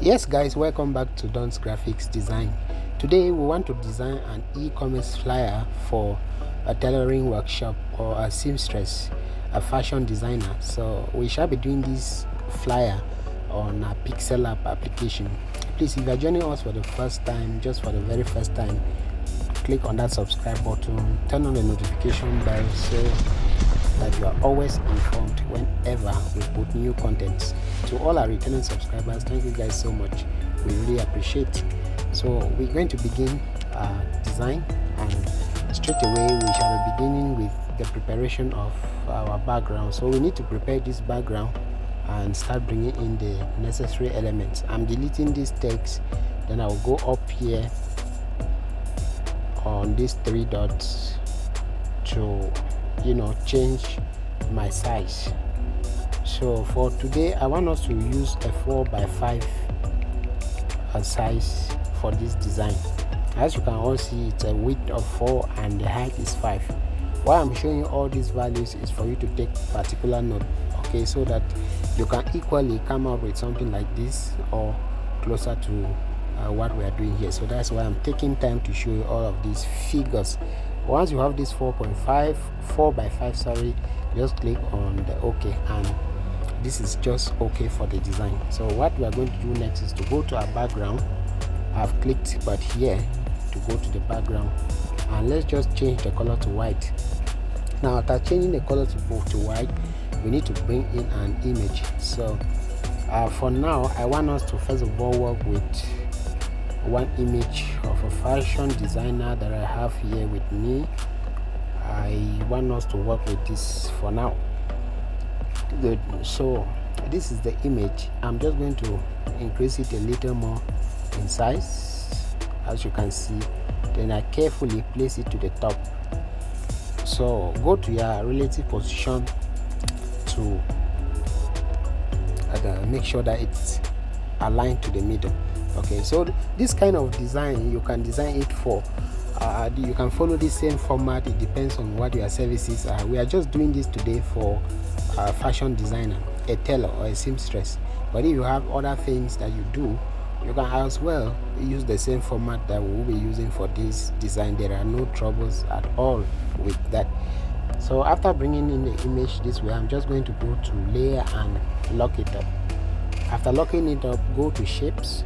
Yes guys, welcome back to Don's Graphics Design. Today we want to design an e-commerce flyer for a tailoring workshop or a seamstress, a fashion designer. So we shall be doing this flyer on a Pixellab application. Please, if you are joining us for the first time, just for the very first time, click on that subscribe button, turn on the notification bell so that you are always informed whenever we put new content. To all our returning subscribers, thank you guys so much, we really appreciate. So we're going to begin design, and straight away we shall be beginning with the preparation of our background. So we need to prepare this background and start bringing in the necessary elements. I'm deleting this text, then I'll go up here on these three dots to change my size. So for today I want us to use a 4x5 size for this design. As you can all see, it's a width of 4 and the height is 5. Why I'm showing you all these values is for you to take particular note, okay, so that you can equally come up with something like this or closer to what we are doing here. So that's why I'm taking time to show you all of these figures. Once you have this 4x5, sorry, just click on the OK, and this is just OK for the design. So what we are going to do next is to go to our background. I've clicked but here to go to the background, and let's just change the color to white. Now after changing the color to white, we need to bring in an image. So for now I want us to first of all work with one image of a fashion designer that I have here with me. I want us to work with this for now. Good. So this is the image. I'm just going to increase it a little more in size, as you can see. Then I carefully place it to the top. So go to your relative position to make sure that it's aligned to the middle. Okay, so this kind of design, you can design it for you can follow the same format. It depends on what your services are. We are just doing this today for a fashion designer, a tailor or a seamstress. But if you have other things that you do, you can as well use the same format that we will be using for this design. There are no troubles at all with that. So after bringing in the image this way, I'm just going to go to layer and lock it up. After locking it up, go to shapes.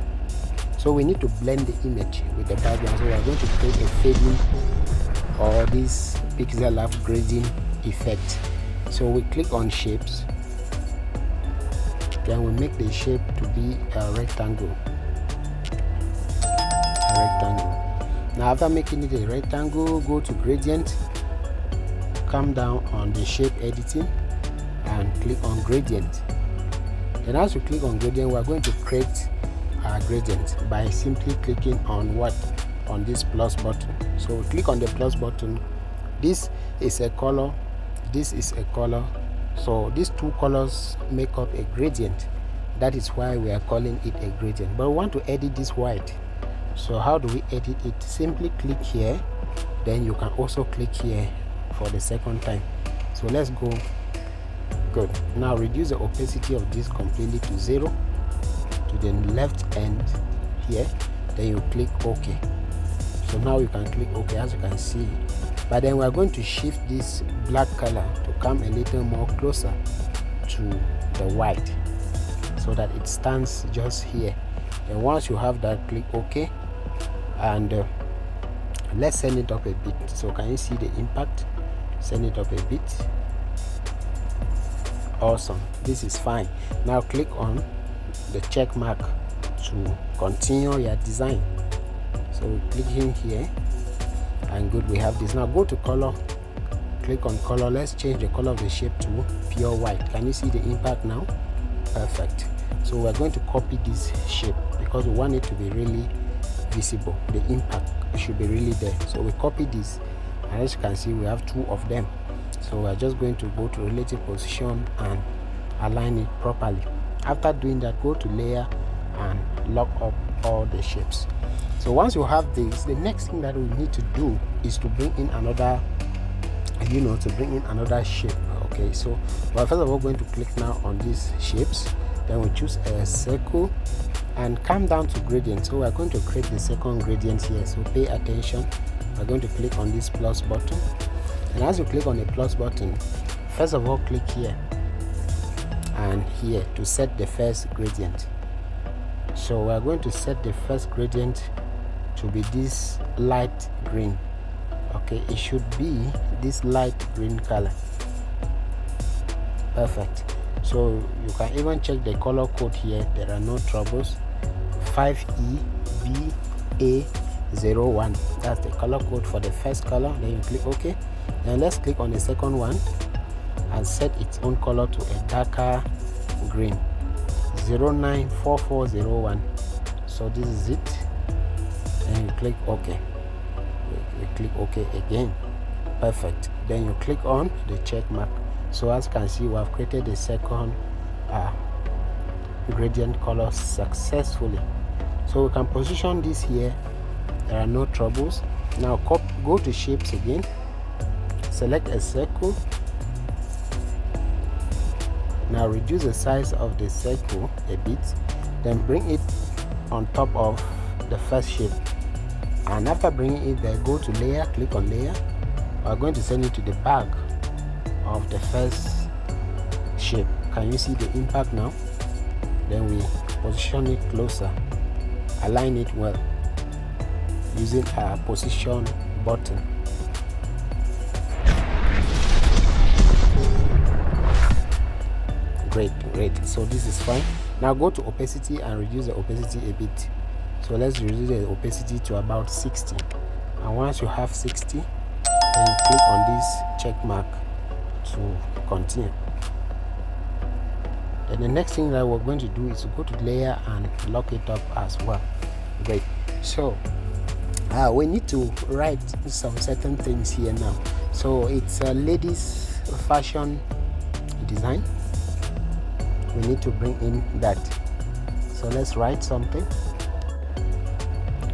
So we need to blend the image with the background. So we are going to create a fading or this Pixellab grading effect. So we click on shapes, then we make the shape to be a rectangle. Now after making it a rectangle, go to gradient, come down on the shape editing and click on gradient. Then as you click on gradient, we are going to create our gradient by simply clicking on this plus button. So click on the plus button. This is a color, this is a color, so these two colors make up a gradient. That is why we are calling it a gradient. But we want to edit this white. So how do we edit it? Simply click here, then you can also click here for the second time. So let's go. Good. Now reduce the opacity of this completely to 0 to the left end here, then you click OK. So now you can click OK, as you can see. But then we are going to shift this black color to come a little more closer to the white so that it stands just here. And once you have that, click OK, and let's send it up a bit. So can you see the impact? Send it up a bit. Awesome, this is fine. Now click on the check mark to continue your design. So we click in here, and good, we have this. Now go to color, click on color. Let's change the color of the shape to pure white. Can you see the impact now? Perfect. So we're going to copy this shape because we want it to be really visible. The impact should be really there. So we copy this, and as you can see, we have two of them. So we're just going to go to relative position and align it properly. After doing that, go to layer and lock up all the shapes. So once you have this, the next thing that we need to do is to bring in another shape. Okay, so we're first of all going to click now on these shapes, Then we choose a circle and come down to gradient. So we're going to create the second gradient here, so pay attention. We're going to click on this plus button, and as you click on the plus button, first of all click here and here to set the first gradient. So we're going to set the first gradient to be this light green. Okay, it should be this light green color. Perfect. So you can even check the color code here, there are no troubles. 5EBA01, that's the color code for the first color. Then you click OK. Then let's click on the second one and set its own color to a darker green, 094401. So this is it, and you click OK. You click OK again. Perfect. Then you click on the check mark. So as you can see, we have created the second gradient color successfully. So we can position this here, there are no troubles. Now go to shapes again, select a circle. Now reduce the size of the circle a bit, then bring it on top of the first shape, and after bringing it there, go to layer, click on layer. We're going to send it to the back of the first shape. Can you see the impact now? Then we position it closer, align it well using our position button. Great. So this is fine. Now go to opacity and reduce the opacity a bit. So let's reduce the opacity to about 60, and once you have 60, then you click on this check mark to continue. Then the next thing that we're going to do is to go to layer and lock it up as well. Great. So we need to write some certain things here now. So it's a ladies fashion design, we need to bring in that. So let's write something.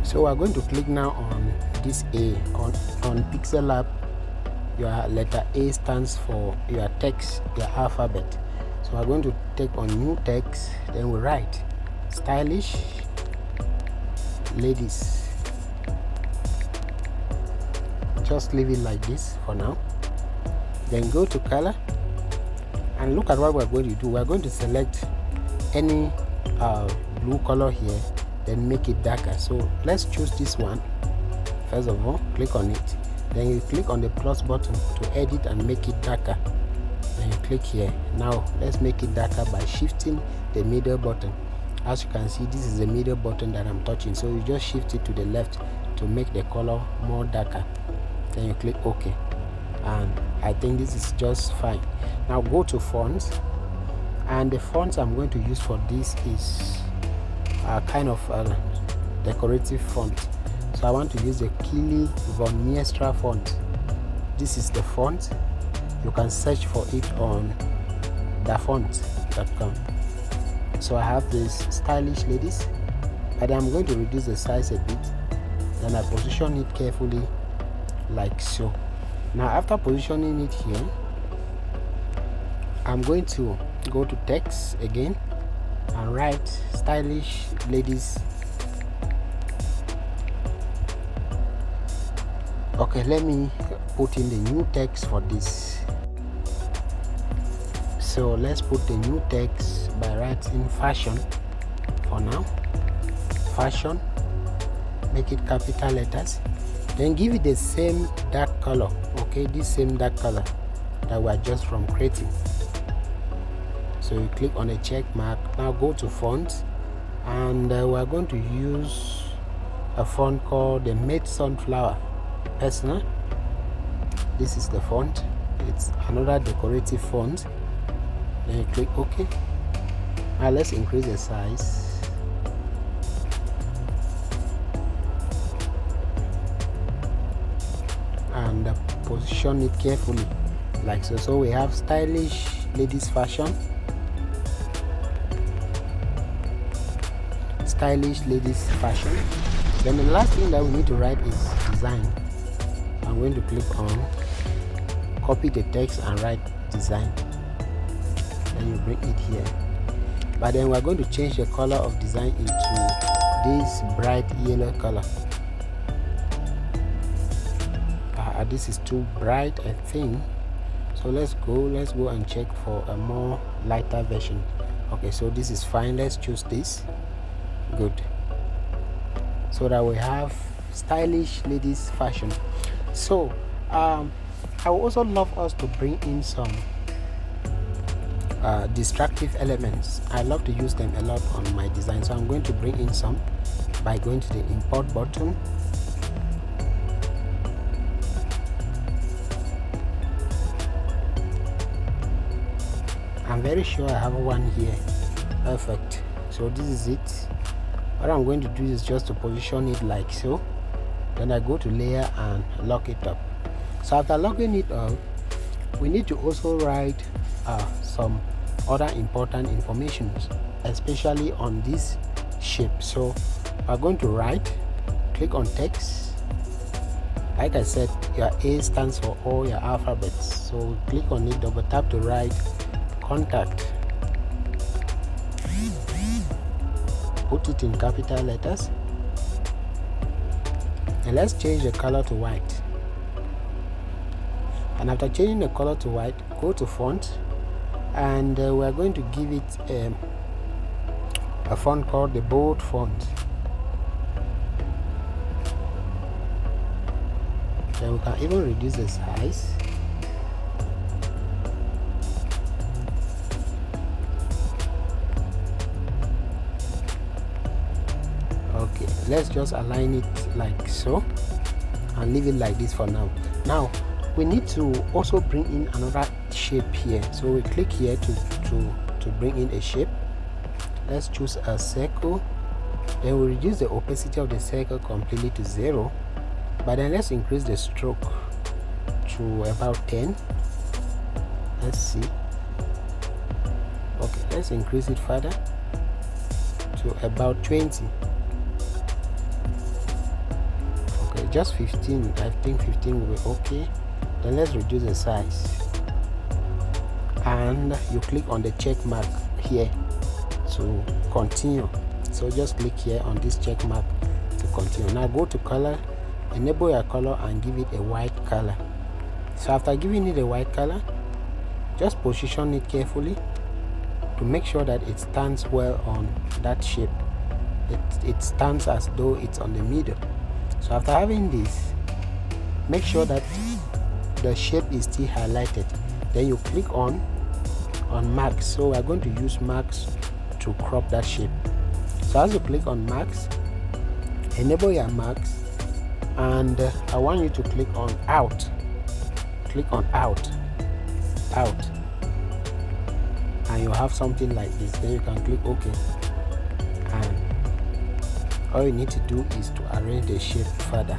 So we're going to click now on this A on Pixellab. Your letter A stands for your text, your alphabet. So we're going to take on new text, then we write stylish ladies. Just leave it like this for now. Then go to color and look at what we're going to do. We're going to select any blue color here, then make it darker. So let's choose this one. First of all, click on it. Then you click on the plus button to edit and make it darker. Then you click here. Now let's make it darker by shifting the middle button. As you can see, this is the middle button that I'm touching. So you just shift it to the left to make the color more darker. Then you click OK. And I think this is just fine. Now go to fonts. And the fonts I'm going to use for this is a kind of decorative font. So I want to use the Kili von Miestra font. This is the font. You can search for it on dafont.com. So I have this stylish ladies, but I'm going to reduce the size a bit. Then I position it carefully like so. Now after positioning it here, I'm going to go to text again and write stylish ladies. Okay, let me put in the new text for this. So let's put the new text by writing fashion for now. Fashion, make it capital letters, then give it the same dark color. Okay, this same dark color that we are just from creating. So you click on the check mark. Now go to font, and we are going to use a font called the Made Sunflower Personal. This is the font. It's another decorative font. Then you click OK. Now let's increase the size. And position it carefully like so. So we have stylish ladies fashion, stylish ladies fashion. Then the last thing that we need to write is design. I'm going to click on copy the text and write design. Then you bring it here. but then we're going to change the color of design into this bright yellow color. This is too bright, I think, so let's go and check for a more lighter version. Okay, so this is fine. Let's choose this. Good, so that we have stylish ladies fashion. So I would also love us to bring in some distractive elements. I love to use them a lot on my design, so I'm going to bring in some by going to the import button. I'm very sure I have one here. Perfect. So this is it. What I'm going to do is just to position it like so. Then I go to layer and lock it up. So after locking it up, we need to also write some other important information, especially on this shape. So we're going to write, click on text. Like I said, your A stands for all your alphabets, so click on it, double tap to write contact, put it in capital letters, and let's change the color to white. And after changing the color to white, go to font, and we're going to give it a font called the bold font. Then we can even reduce the size. Okay, let's just align it like so and leave it like this for now. Now we need to also bring in another shape here, so we click here to bring in a shape. Let's choose a circle, then we reduce the opacity of the circle completely to 0, but then let's increase the stroke to about 10. Let's see. Okay, let's increase it further to about 20. Okay, just 15. I think 15 will be okay. Then let's reduce the size, and you click on the check mark here to continue. So just click here on this check mark to continue. Now go to color, enable your color and give it a white color. So after giving it a white color, just position it carefully to make sure that it stands well on that shape. It stands as though it's on the middle. So after having this, make sure that the shape is still highlighted. Then you click on marks. So we're going to use marks to crop that shape. So as you click on marks, enable your marks, and I want you to click on out. Click on out, and you have something like this. Then you can click OK, and all you need to do is to arrange the shape further.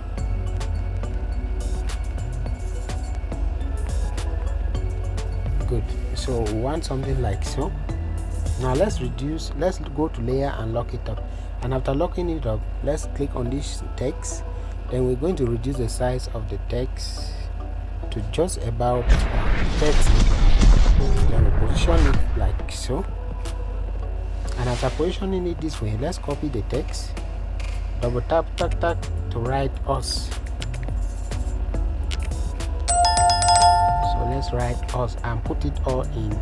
Good. So we want something like so. Now let's go to layer and lock it up, and after locking it up, let's click on this text. Then we're going to reduce the size of the text to just about 30. Then we position it like so, and after positioning it this way, let's copy the text, double tap to write us. So let's write us and put it all in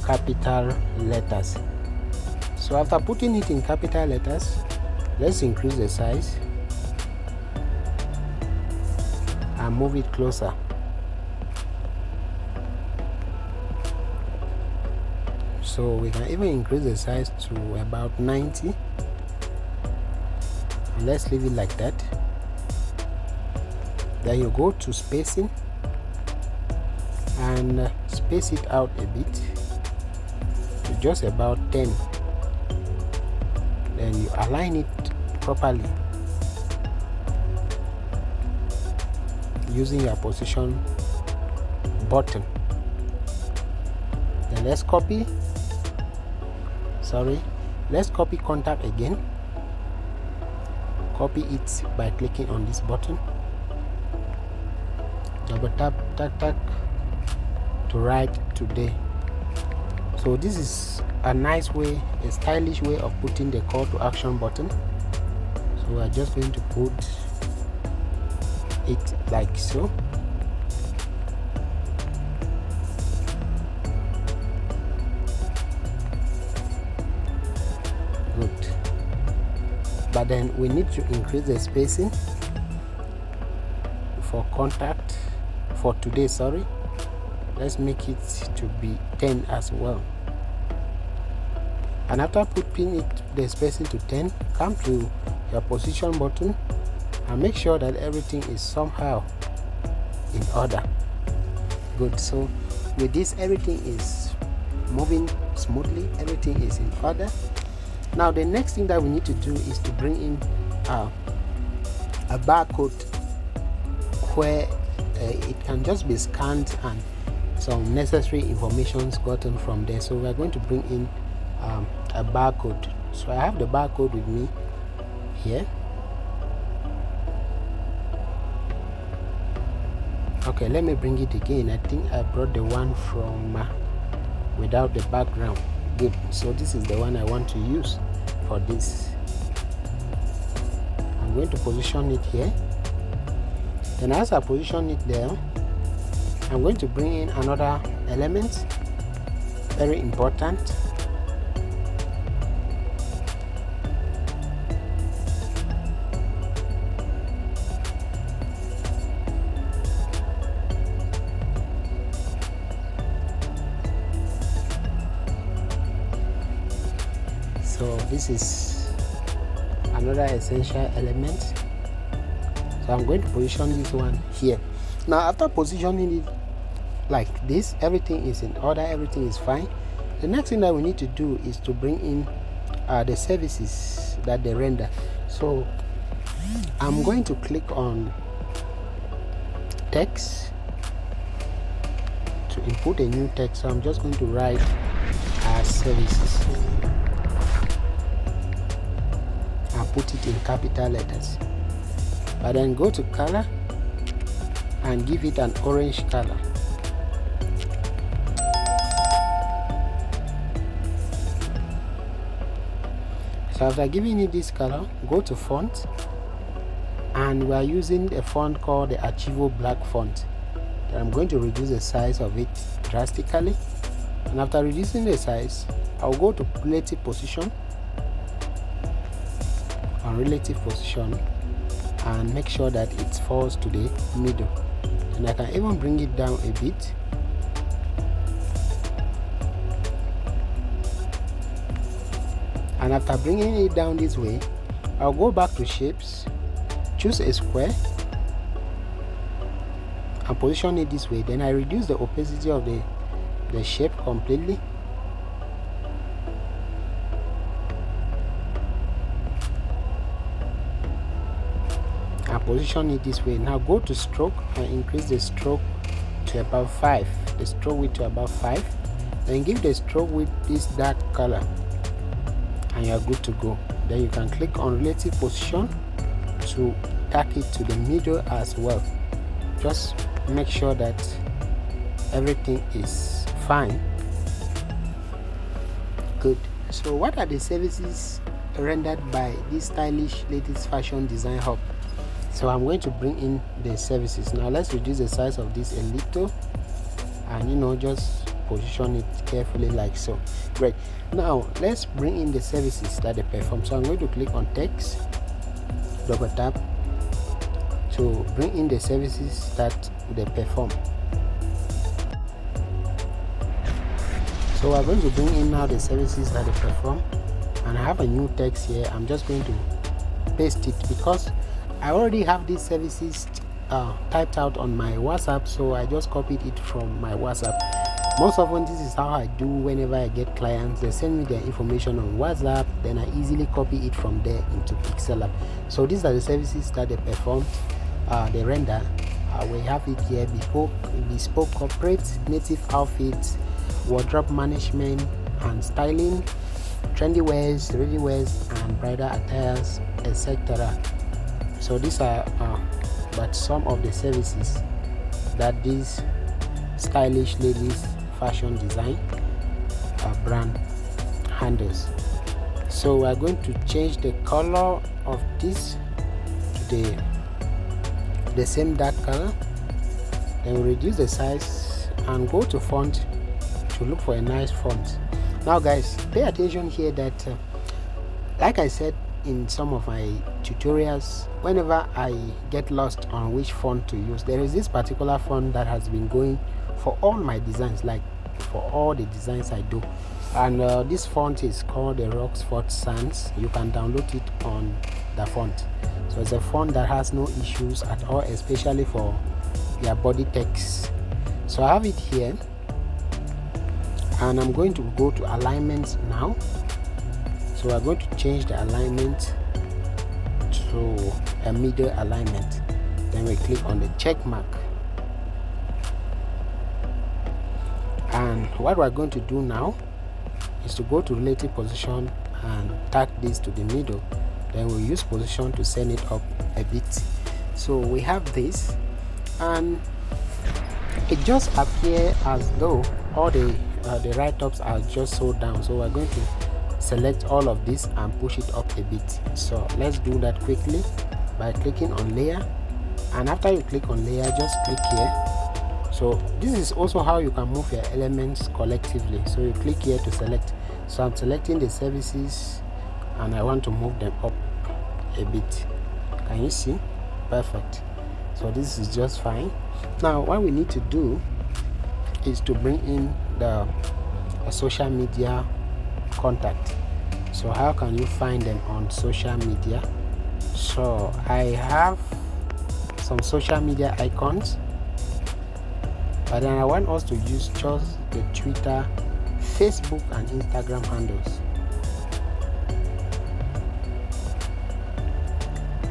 capital letters. So after putting it in capital letters, let's increase the size and move it closer. So we can even increase the size to about 90, and let's leave it like that. Then you go to spacing and space it out a bit to just about 10. Then you align it properly using your position button. Then let's copy contact again. Copy it by clicking on this button, double tap to write today. So this is a nice way, a stylish way of putting the call to action button. So we are just going to put it like so. Good. But then we need to increase the spacing for contact for today. Sorry, let's make it to be 10 as well. And after putting the spacing to 10, come to your position button and make sure that everything is somehow in order. Good. So with this, everything is moving smoothly, everything is in order. Now the next thing that we need to do is to bring in a barcode where it can just be scanned and some necessary information is gotten from there. So we are going to bring in a barcode. So I have the barcode with me here. Okay, let me bring it again. I think I brought the one from without the background. Good. So this is the one I want to use for this. I'm going to position it here. And as I position it there, I'm going to bring in another element, very important. So this is another essential element. So I'm going to position this one here. Now after positioning it like this, everything is in order, everything is fine. The next thing that we need to do is to bring in the services that they render. So I'm going to click on text to input a new text. So I'm just going to write services and put it in capital letters. But then go to color and give it an orange color. So after giving it this color, go to font, and we are using a font called the Archivo Black font. Then I'm going to reduce the size of it drastically, and after reducing the size, I'll go to relative position and make sure that it falls to the middle, and I can even bring it down a bit. And after bringing it down this way, I'll go back to shapes, choose a square and position it this way. Then I reduce the opacity of the shape completely. And position it this way. Now go to stroke and increase the stroke to about 5, the stroke width to about 5. Then give the stroke width this dark color, and you are good to go. Then you can click on relative position to tack it to the middle as well. Just make sure that everything is fine. Good. So what are the services rendered by this stylish latest fashion design hub? So I'm going to bring in the services. Now let's reduce the size of this a little, and just position it carefully like so. Great. Now let's bring in the services that they perform. So I'm going to click on text, double tap to bring in the services that they perform. So we're going to bring in now the services that they perform, and I have a new text here. I'm just going to paste it because I already have these services typed out on my WhatsApp, so I just copied it from my WhatsApp. Most often this is how I do whenever I get clients. They send me their information on WhatsApp, then I easily copy it from there into Pixellab. So these are the services that they perform, they render. We have it here: bespoke corporate, native outfits, wardrobe management and styling, trendy wears, ready wears, and bridal attires, etc. So these are but some of the services that these stylish ladies fashion design brand handles. So we are going to change the color of this to the same dark color. Then we reduce the size and go to font to look for a nice font. Now guys, pay attention here that like I said in some of my tutorials, whenever I get lost on which font to use, there is this particular font that has been going for all my designs, like for all the designs I do, and this font is called the Rockford Sans. You can download it on the font. So it's a font that has no issues at all, especially for your body text. So I have it here, and I'm going to go to alignments now. So we're going to change the alignment to a middle alignment. Then we click on the check mark. And what we're going to do now is to go to relative position and tag this to the middle. Then we'll use position to send it up a bit. So we have this, and it just appears as though all the write-ups are just so down. So we're going to select all of this and push it up a bit. So let's do that quickly by clicking on layer, and after you click on layer, just click here. So this is also how you can move your elements collectively. So you click here to select. So I'm selecting the services and I want to move them up a bit. Can you see? Perfect. So this is just fine. Now what we need to do is to bring in the social media contact. So how can you find them on social media? So I have some social media icons, but then I want us to use just the Twitter, Facebook and Instagram handles.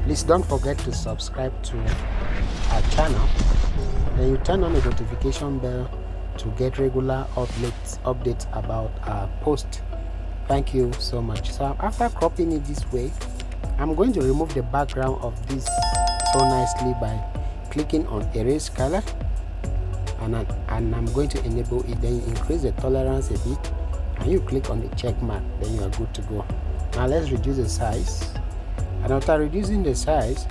Please don't forget to subscribe to our channel. Then you turn on the notification bell to get regular updates about our post. Thank you so much. So after cropping it this way, I'm going to remove the background of this so nicely by clicking on erase color, and I'm going to enable it. Then you increase the tolerance a bit and you click on the check mark, then you are good to go. Now let's reduce the size, and after reducing the size,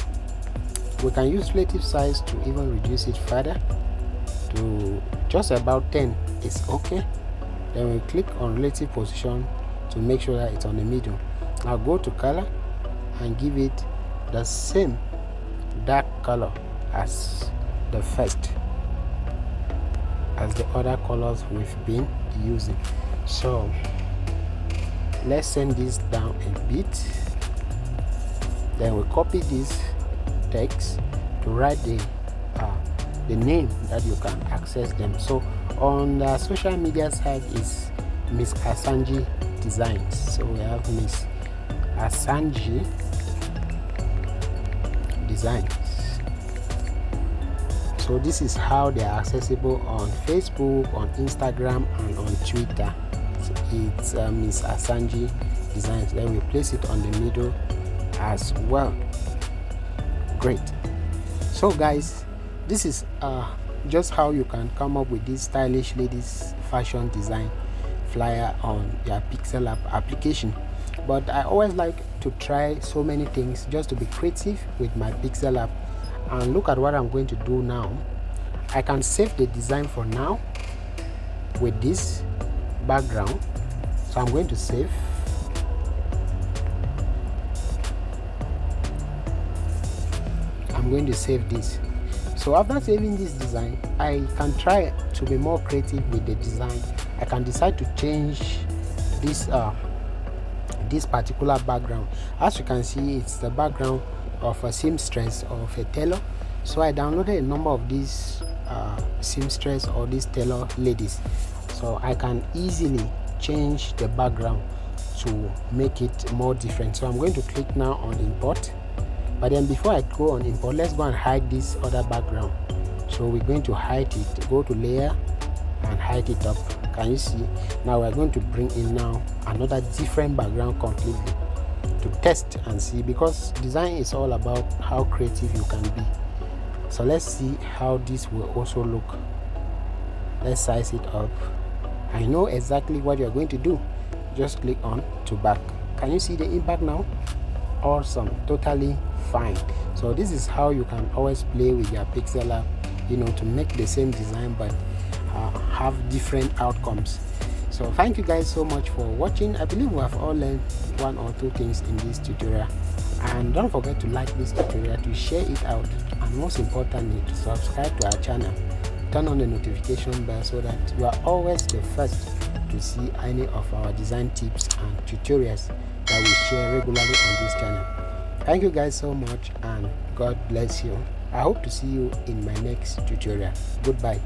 we can use relative size to even reduce it further to just about 10 is okay. Then we click on relative position to make sure that it's on the middle. Now go to color and give it the same dark color as the first, as the other colors we've been using. So let's send this down a bit. Then we copy this text to write the name that you can access them. So on the social media side is Miss Asanji Designs. So we have Miss Asanji Designs. So this is how they are accessible on Facebook, on Instagram and on Twitter. So it's Miss Asanji Designs. Then we place it on the middle as well. Great. So guys, this is just how you can come up with this stylish ladies fashion design flyer on your Pixellab application. But I always like to try so many things just to be creative with my Pixellab. And look at what I'm going to do now. I can save the design for now with this background. So I'm going to save. I'm going to save this. So after saving this design, I can try to be more creative with the design. I can decide to change this this particular background. As you can see, it's the background of a seamstress or of a tailor. So I downloaded a number of these seamstress or these tailor ladies, so I can easily change the background to make it more different. So I'm going to click now on import, but then before I go on import, let's go and hide this other background. So we're going to hide it. Go to layer and hide it up. Can you see? Now we're going to bring in now another different background completely to test and see, because design is all about how creative you can be. So let's see how this will also look. Let's size it up I know exactly what you're going to do. Just click on to back. Can you see the impact now? Awesome, totally fine. So this is how you can always play with your Pixellab, to make the same design but have different outcomes. So thank you guys so much for watching. I believe we have all learned one or two things in this tutorial, and don't forget to like this tutorial, to share it out, and most importantly to subscribe to our channel. Turn on the notification bell so that you are always the first to see any of our design tips and tutorials that we share regularly on this channel. Thank you guys so much, and God bless you. I hope to see you in my next tutorial. Goodbye.